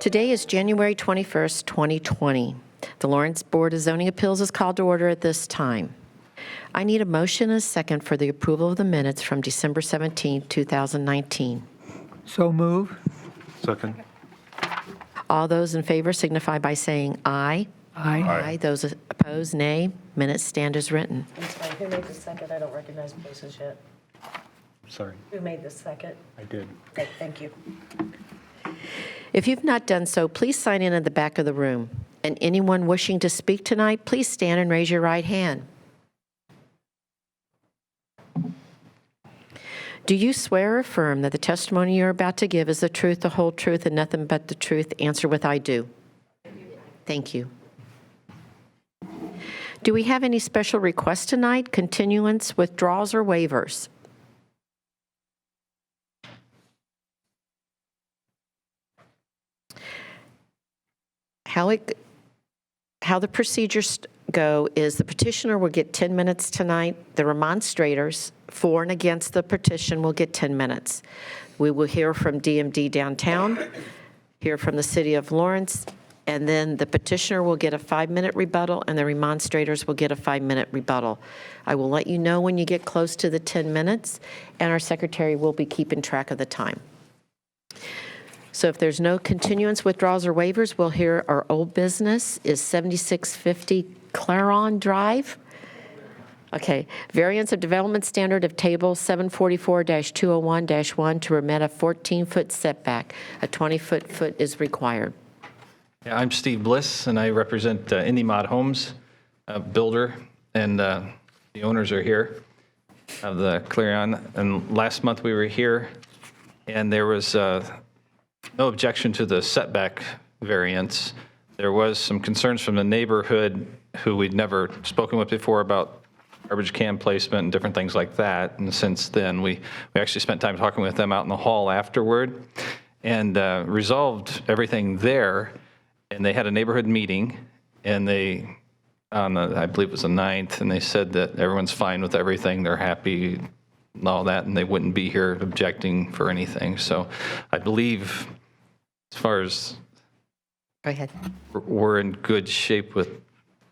Today is January 21st, 2020. The Lawrence Board of Zoning Appeals is called to order at this time. I need a motion and a second for the approval of the minutes from December 17, 2019. So move. Second. All those in favor signify by saying aye. Aye. Aye. Those opposed, nay. Minutes stand as written. I'm sorry, who made the second? I don't recognize places yet. Sorry, Who made the second? I did. Okay, thank you. If you've not done so, please sign in at the back of the room. And anyone wishing to speak tonight, please stand and raise your right hand. Do you swear or affirm that the testimony you're about to give is the truth, the whole truth, and nothing but the truth? Answer with I do. Thank you. Do we have any special requests tonight, continuance, withdrawals, or waivers? How the procedures go is the petitioner will get 10 minutes tonight. The remonstrators, for and against the petition, will get 10 minutes. We will hear from DMD Downtown, hear from the City of Lawrence, and then the petitioner will get a 5-minute rebuttal, and the remonstrators will get a 5-minute rebuttal. I will let you know when you get close to the 10 minutes, and our secretary will be keeping track of the time. So if there's no continuance, withdrawals, or waivers, we'll hear our old business is 7650 Claron Drive. Okay, variance of development standard of table 744-201-1 to permit a 14-foot setback. A 20-foot is required. Yeah, I'm Steve Bliss, and I represent IndyMod Homes, a builder, and the owners are here of the Clarion. And last month we were here, and there was no objection to the setback variance. There was some concerns from the neighborhood who we'd never spoken with before about garbage can placement and different things like that. And since then, we actually spent time talking with them out in the hall afterward and resolved everything there. And they had a neighborhood meeting, and they, on the, I believe it was the 9th, and they said that everyone's fine with everything. They're happy and all that, and they wouldn't be here objecting for anything. So I believe as far as Go ahead. we're in good shape with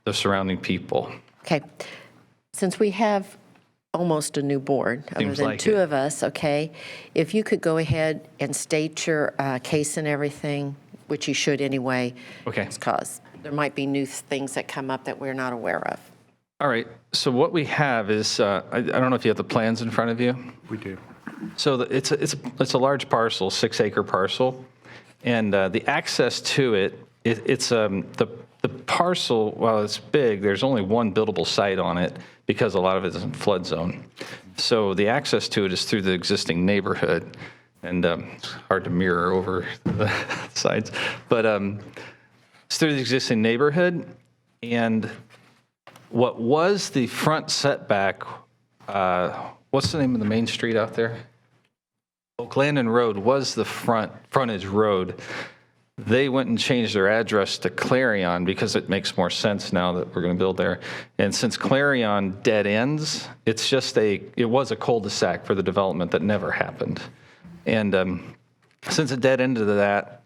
the surrounding people. Okay. Since we have almost a new board, other Seems than like two it. of us, okay, if you could go ahead and state your case and everything, which you should anyway. Okay. Because there might be new things that come up that we're not aware of. All right. So what we have is, I don't know if you have the plans in front of you. We do. So it's a large parcel, 6-acre parcel, and the access to it's the parcel. While it's big, there's only one buildable site on it because a lot of it is in flood zone. So the access to it is through the existing neighborhood, and it's hard to mirror over the sides, but it's through the existing neighborhood. And what was the front setback? What's the name of the main street out there? Oak Landon Road was the frontage road. They went and changed their address to Clarion because it makes more sense now that we're going to build there. And since Clarion dead ends, it was a cul-de-sac for the development that never happened. And since it dead ended that,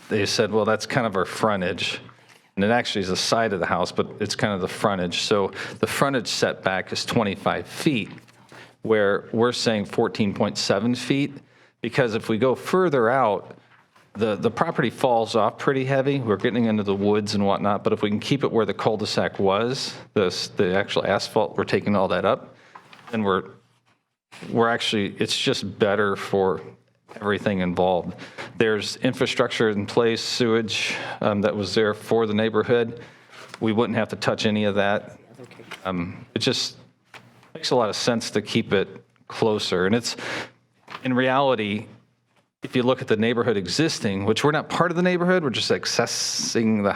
they said, well, that's kind of our frontage. And it actually is the side of the house, but it's kind of the frontage. So the frontage setback is 25 feet, where we're saying 14.7 feet, because if we go further out, the property falls off pretty heavy. We're getting into the woods and whatnot, but if we can keep it where the cul-de-sac was, the actual asphalt, we're taking all that up, and we're actually, it's just better for everything involved. There's infrastructure in place, sewage that was there for the neighborhood. We wouldn't have to touch any of that. It just makes a lot of sense to keep it closer. And it's, in reality, if you look at the neighborhood existing, which we're not part of the neighborhood, we're just accessing the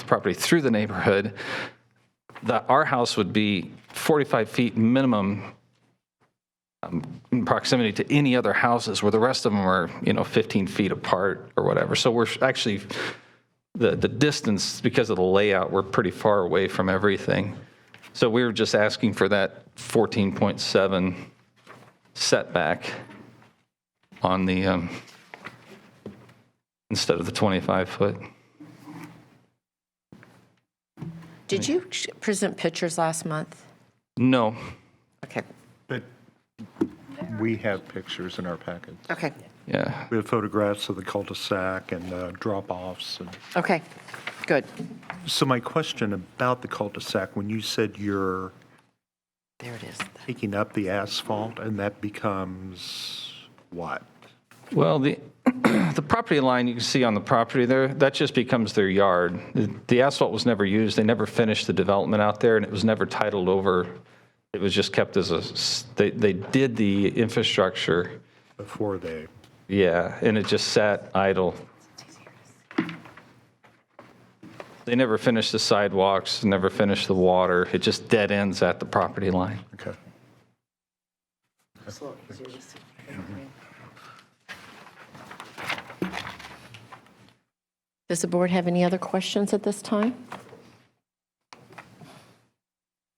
property through the neighborhood, our house would be 45 feet minimum in proximity to any other houses, where the rest of them are, 15 feet apart or whatever. So we're actually, the distance, because of the layout, we're pretty far away from everything. So we were just asking for that 14.7 setback on the instead of the 25-foot. Did you present pictures last month? No, Okay, But we have pictures in our packets. okay, yeah. We have photographs of the cul-de-sac and drop-offs. And okay, good. so my question about the cul-de-sac, when you said you're There it is. taking up the asphalt, and that becomes what? Well, the the property line you can see on the property there, that just becomes their yard. The asphalt was never used. They never finished the development out there, and it was never titled over. It was just kept as they did the infrastructure, Before they, yeah, and it just sat idle. They never finished the sidewalks, never finished the water. It just dead ends at the property line. okay. It's a little easier to see. Does the board have any other questions at this time?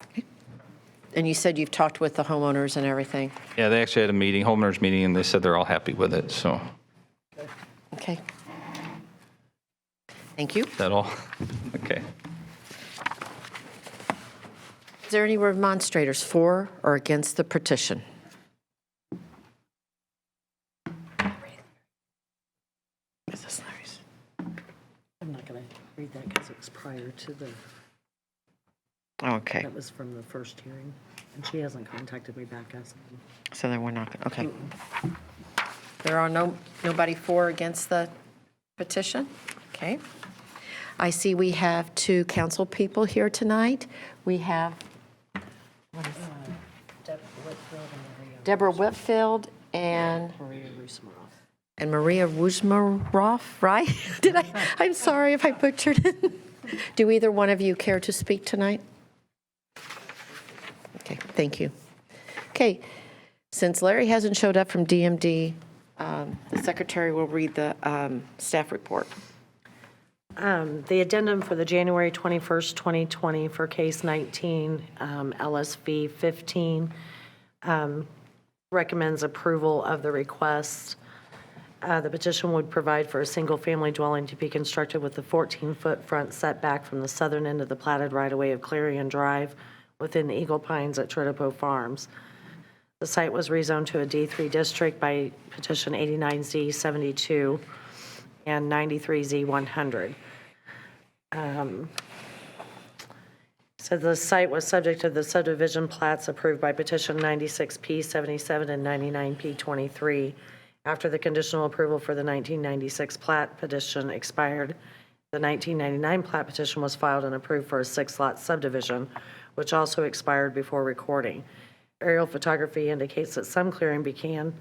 Okay. And you said you've talked with the homeowners and everything? Yeah, they actually had a meeting, homeowners meeting, and they said they're all happy with it, so Okay. Thank you. is that all? Okay. Is there any remonstrators for or against the petition? Mrs. Larry's. I'm not going to read that because it was prior to the, Okay, that was from the first hearing. And she hasn't contacted me back asking. so then we're not, okay. There are nobody for or against the petition? Okay. I see we have two council people here tonight. We have Deb Whitfield and Deborah Whitfield and Maria Rusmaroff. Maria Wuzmaroff, right? I'm sorry if I butchered it. Do either one of you care to speak tonight? Okay, thank you. Okay, since Larry hasn't showed up from DMD, the secretary will read the staff report. The addendum for the January 21st, 2020 for case 19, LSV 15, recommends approval of the request. The petition would provide for a single-family dwelling to be constructed with a 14-foot front setback from the southern end of the platted right-of-way of Clarion Drive within the Eagle Pines at Tritipo Farms. The site was rezoned to a D3 district by petition 89Z72 and 93Z100. So the site was subject to the subdivision plats approved by petition 96P77 and 99P23. After the conditional approval for the 1996 plat petition expired, the 1999 plat petition was filed and approved for a 6-lot subdivision, which also expired before recording. Aerial photography indicates that some clearing began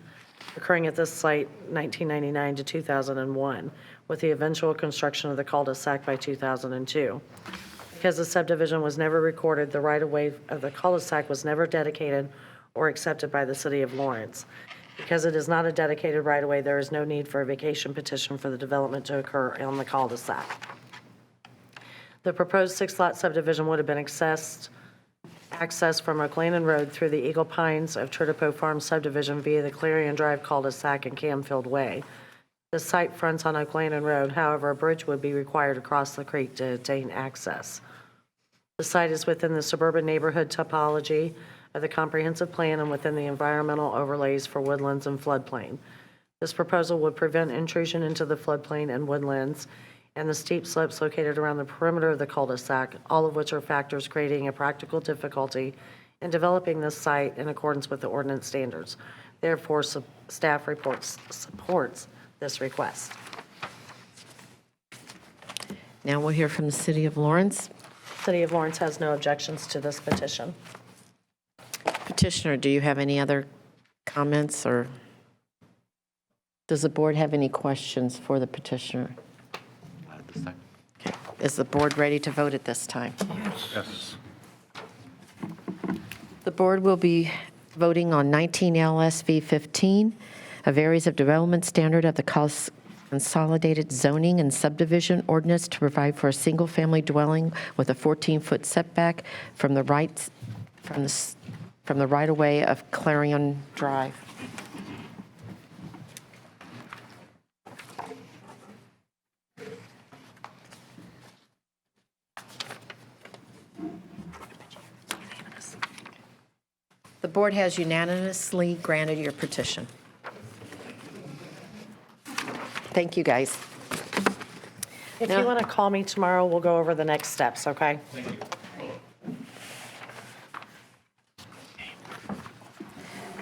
occurring at this site 1999 to 2001, with the eventual construction of the cul-de-sac by 2002. Because the subdivision was never recorded, the right-of-way of the cul-de-sac was never dedicated or accepted by the city of Lawrence. Because it is not a dedicated right-of-way, there is no need for a vacation petition for the development to occur on the cul-de-sac. The proposed 6-lot subdivision would have been accessed from Oakland Road through the Eagle Pines of Tritipo Farm subdivision via the Clarion Drive cul-de-sac and Camfield Way. The site fronts on Oakland Road, however, a bridge would be required across the creek to attain access. The site is within the suburban neighborhood topology of the comprehensive plan and within the environmental overlays for woodlands and floodplain. This proposal would prevent intrusion into the floodplain and woodlands and the steep slopes located around the perimeter of the cul-de-sac, all of which are factors creating a practical difficulty in developing this site in accordance with the ordinance standards. Therefore, staff supports this request. Now we'll hear from the City of Lawrence. City of Lawrence has no objections to this petition. Petitioner, do you have any other comments, or does the board have any questions for the petitioner? Okay. Is the board ready to vote at this time? Yes. The board will be voting on 19 LSV 15, a varies of development standard of the Consolidated Zoning and Subdivision Ordinance to provide for a single-family dwelling with a 14-foot setback from the right-of-way of Clarion Drive. The board has unanimously granted your petition. Thank you, guys. If No. you want to call me tomorrow, we'll go over the next steps, okay?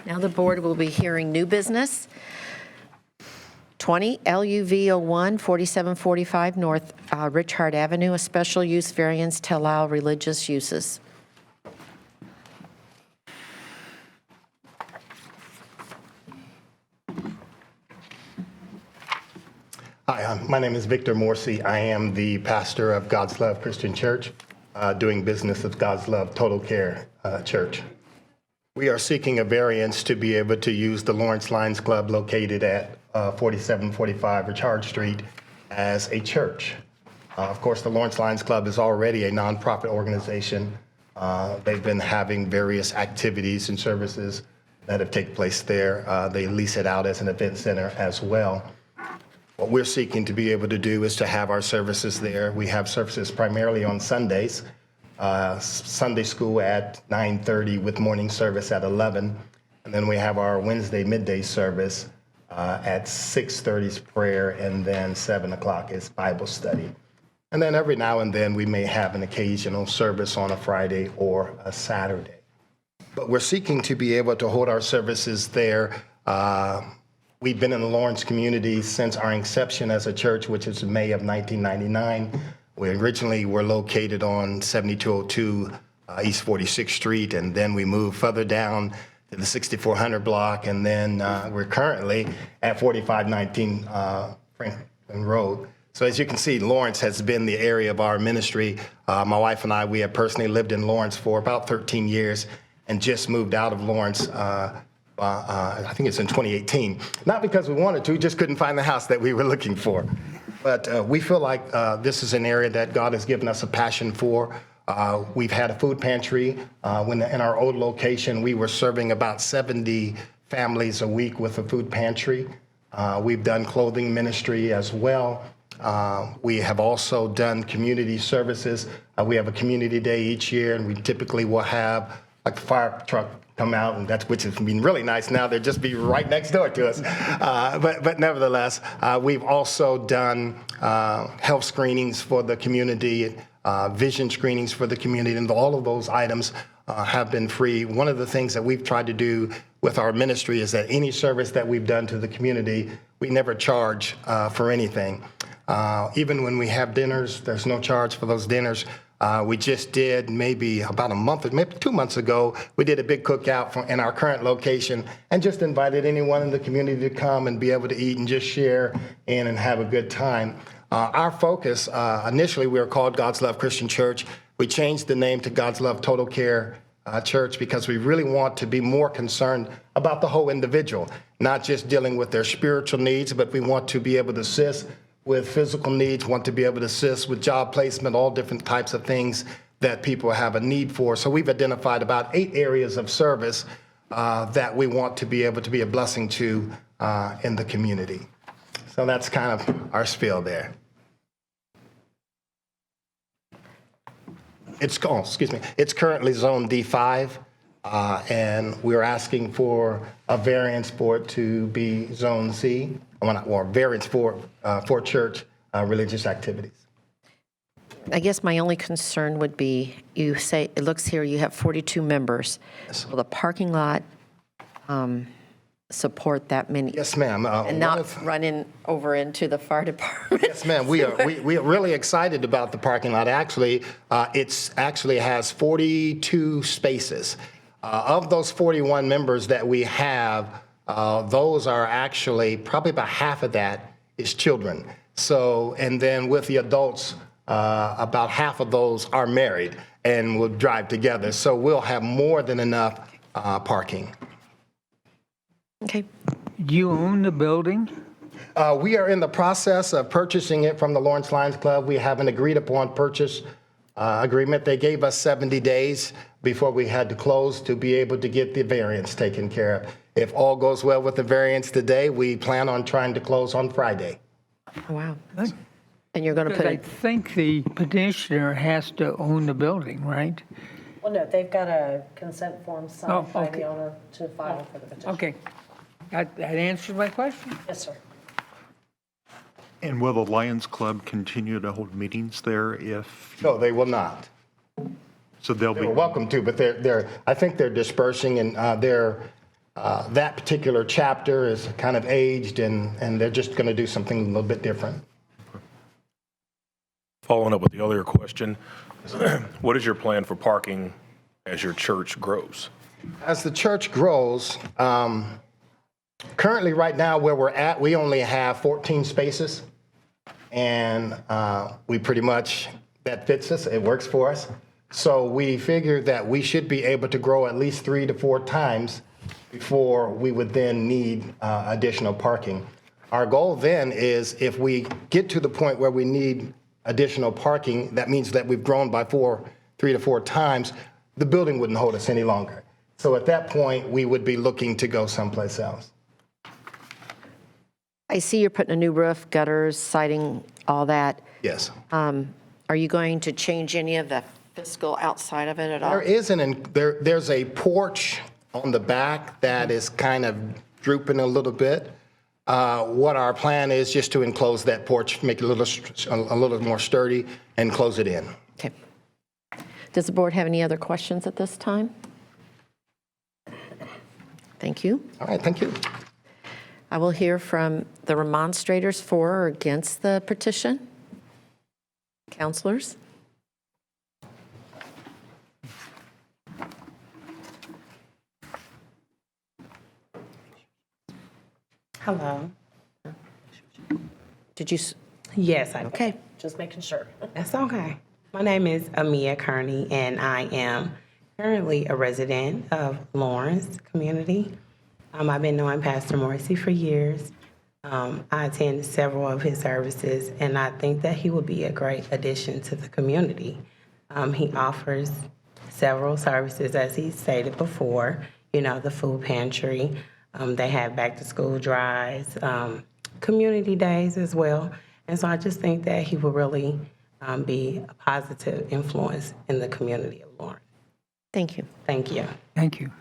Now the board will be hearing new business. 20 LUV 4745 North Richard Avenue, a special use variance to allow religious uses. Hi, my name is Victor Morsi. I am the pastor of God's Love Christian Church, doing business with God's Love Total Care Church. We are seeking a variance to be able to use the Lawrence Lions Club located at 4745 Richard Street as a church. Of course, the Lawrence Lions Club is already a nonprofit organization. They've been having various activities and services that have taken place there. They lease it out as an event center as well. What we're seeking to be able to do is to have our services there. We have services primarily on Sundays, Sunday school at 9:30 with morning service at 11. And then we have our Wednesday midday service at 6:30 is prayer, and then 7 o'clock is Bible study. And then every now and then we may have an occasional service on a Friday or a Saturday. But we're seeking to be able to hold our services there. We've been in the Lawrence community since our inception as a church, which is May of 1999. We originally were located on 7202 East 46th Street, and then we moved further down to the 6400 block, and then we're currently at 4519 Franklin Road. So as you can see, Lawrence has been the area of our ministry. My wife and I, we have personally lived in Lawrence for about 13 years and just moved out of Lawrence I think it's in 2018. Not because we wanted to, we just couldn't find the house that we were looking for. But we feel like this is an area that God has given us a passion for. We've had a food pantry. In our old location, we were serving about 70 families a week with a food pantry. We've done clothing ministry as well. We have also done community services. We have a community day each year, and we typically will have like the fire truck come out, and which has been really nice. Now they'll just be right next door to us. But nevertheless, we've also done health screenings for the community, vision screenings for the community, and all of those items have been free. One of the things that we've tried to do with our ministry is that any service that we've done to the community, we never charge for anything. Even when we have dinners, there's no charge for those dinners. We just did maybe about a month, maybe 2 months ago, we did a big cookout in our current location and just invited anyone in the community to come and be able to eat and just share in and have a good time. Our focus, initially we were called God's Love Christian Church. We changed the name to God's Love Total Care Church because we really want to be more concerned about the whole individual, not just dealing with their spiritual needs, but we want to be able to assist with physical needs, want to be able to assist with job placement, all different types of things that people have a need for. So we've identified about 8 areas of service that we want to be able to be a blessing to in the community. So that's kind of our spiel there. It's currently zone D5, and we're asking for a variance for it to be zone C, or variance for church religious activities. I guess my only concern would be, you say, it looks here you have 42 members. Yes. Will the parking lot support that many? Yes, ma'am. And not run over into the fire department? Yes, ma'am. We are really excited about the parking lot. Actually, it actually has 42 spaces. Of those 41 members that we have, those are actually probably about half of that is children. So, and then with the adults, about half of those are married and will drive together. So we'll have more than enough parking. Okay. Do you own the building? We are in the process of purchasing it from the Lawrence Lions Club. We have an agreed upon purchase agreement. They gave us 70 days before we had to close to be able to get the variance taken care of. If all goes well with the variance today, we plan on trying to close on Friday. Oh, wow. And you're going to Because put I it, think the petitioner has to own the building, right? Well, no, they've got a consent form signed Oh, by okay. the owner to file for the petition. Okay. That answers my question. Yes, sir. And will the Lions Club continue to hold meetings there if, No, they will not. so they'll They're be, welcome to, but I think they're dispersing, and that particular chapter is kind of aged, and they're just going to do something a little bit different. Following up with the earlier question, what is your plan for parking as your church grows? As the church grows, currently, right now, where we're at, we only have 14 spaces, and we pretty much, that fits us, it works for us. So we figured that we should be able to grow at least 3 to 4 times before we would then need additional parking. Our goal then is if we get to the point where we need additional parking, that means that we've grown by 3 to 4 times, the building wouldn't hold us any longer. So at that point, we would be looking to go someplace else. I see you're putting a new roof, gutters, siding, all that. Yes. Are you going to change any of the fiscal outside of it at all? There's a porch on the back that is kind of drooping a little bit. What our plan is just to enclose that porch, make it a little more sturdy, and close it in. Okay. Does the board have any other questions at this time? Thank you. All right, thank you. I will hear from the remonstrators for or against the petition. Counselors? Hello. Did you, Yes, I okay. Just making sure. That's okay. My name is Amia Kearney, and I am currently a resident of Lawrence community. I've been knowing Pastor Morrissey for years. I attend several of his services, and I think that he would be a great addition to the community. He offers several services, as he stated before, the food pantry. They have back-to-school drives, community days as well. And so I just think that he will really be a positive influence in the community of Lawrence. Thank you. Thank you. Thank you.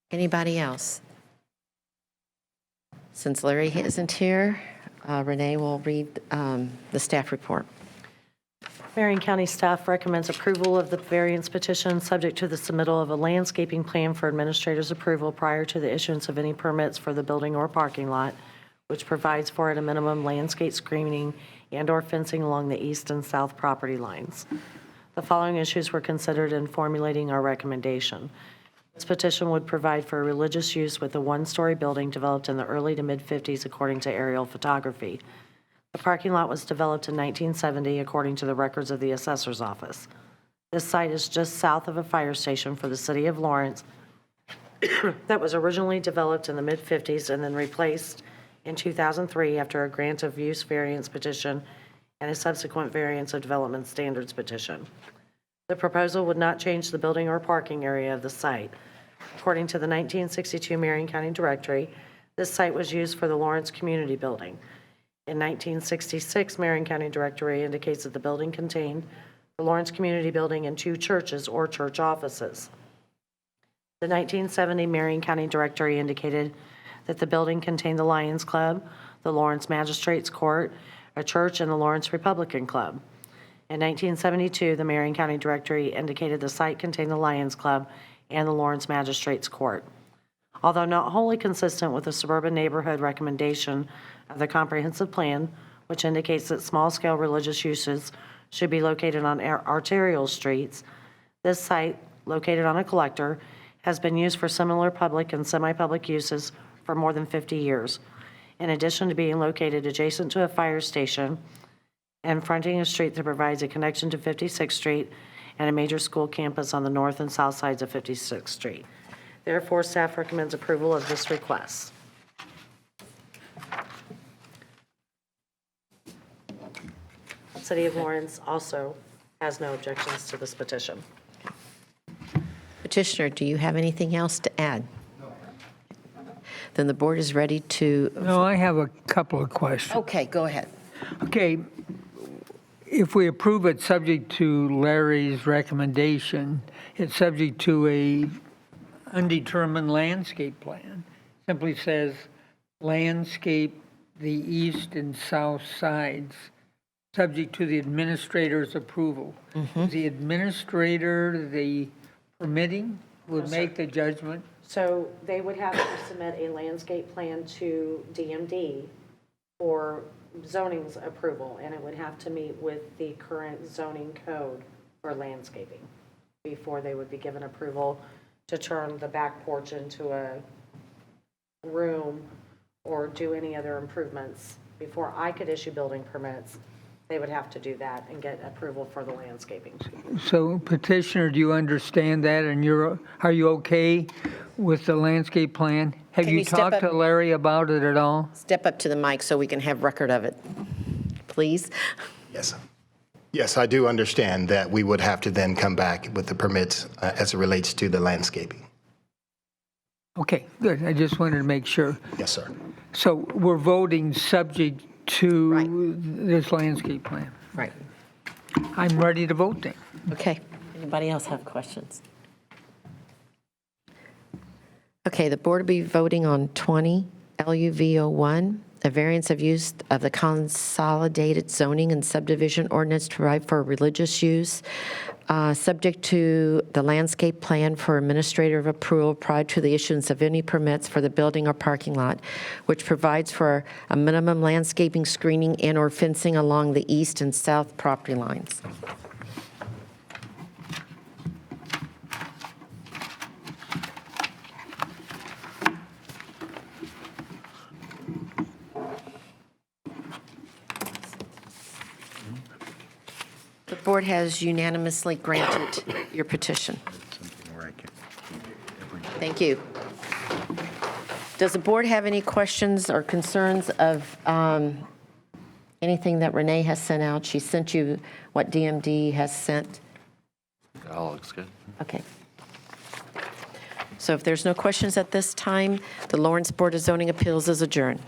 Anybody else? Since Larry isn't here, Renee will read the staff report. Marion County staff recommends approval of the variance petition, subject to the submittal of a landscaping plan for administrator's approval prior to the issuance of any permits for the building or parking lot, which provides for at a minimum landscape screening and/or fencing along the east and south property lines. The following issues were considered in formulating our recommendation. This petition would provide for religious use with a one-story building developed in the early to mid-50s according to aerial photography. The parking lot was developed in 1970 according to the records of the assessor's office. This site is just south of a fire station for the city of Lawrence that was originally developed in the mid-50s and then replaced in 2003 after a grant of use variance petition and a subsequent variance of development standards petition. The proposal would not change the building or parking area of the site. According to the 1962 Marion County Directory, this site was used for the Lawrence Community Building. In 1966, Marion County Directory indicates that the building contained the Lawrence Community Building and 2 churches or church offices. The 1970 Marion County Directory indicated that the building contained the Lions Club, the Lawrence Magistrates Court, a church, and the Lawrence Republican Club. In 1972, the Marion County Directory indicated the site contained the Lions Club and the Lawrence Magistrates Court. Although not wholly consistent with the suburban neighborhood recommendation of the comprehensive plan, which indicates that small-scale religious uses should be located on arterial streets, this site, located on a collector, has been used for similar public and semi-public uses for more than 50 years. In addition to being located adjacent to a fire station and fronting a street that provides a connection to 56th Street and a major school campus on the north and south sides of 56th Street. Therefore, staff recommends approval of this request. City of Lawrence also has no objections to this petition. Petitioner, do you have anything else to add? Then the board is ready to, No, I have a couple of questions. okay, go ahead. Okay, if we approve it subject to Larry's recommendation, it's subject to a undetermined landscape plan. Simply says landscape the east and south sides, subject to the administrator's approval. The administrator, the permitting, would make the judgment. So they would have to submit a landscape plan to DMD for zoning's approval, and it would have to meet with the current zoning code for landscaping before they would be given approval to turn the back porch into a room or do any other improvements. Before I could issue building permits, they would have to do that and get approval for the landscaping. So petitioner, do you understand that, and are you okay with the landscape plan? Have Can you you step talked up? to Larry about it at all? Step up to the mic so we can have record of it, please. Yes. Yes, I do understand that we would have to then come back with the permits as it relates to the landscaping. Okay, good. I just wanted to make sure. Yes, sir. So we're voting subject to this landscape plan. Right. I'm ready to vote then. Okay. Anybody else have questions? Okay, the board will be voting on 20 LUV01, a variance of use of the consolidated zoning and subdivision ordinance to provide for religious use, subject to the landscape plan for administrative approval prior to the issuance of any permits for the building or parking lot, which provides for a minimum landscaping screening and/or fencing along the east and south property lines. The board has unanimously granted your petition. Thank you. Does the board have any questions or concerns of anything that Renee has sent out? She sent you what DMD has sent? All looks good. Okay. So if there's no questions at this time, the Lawrence Board of Zoning Appeals is adjourned.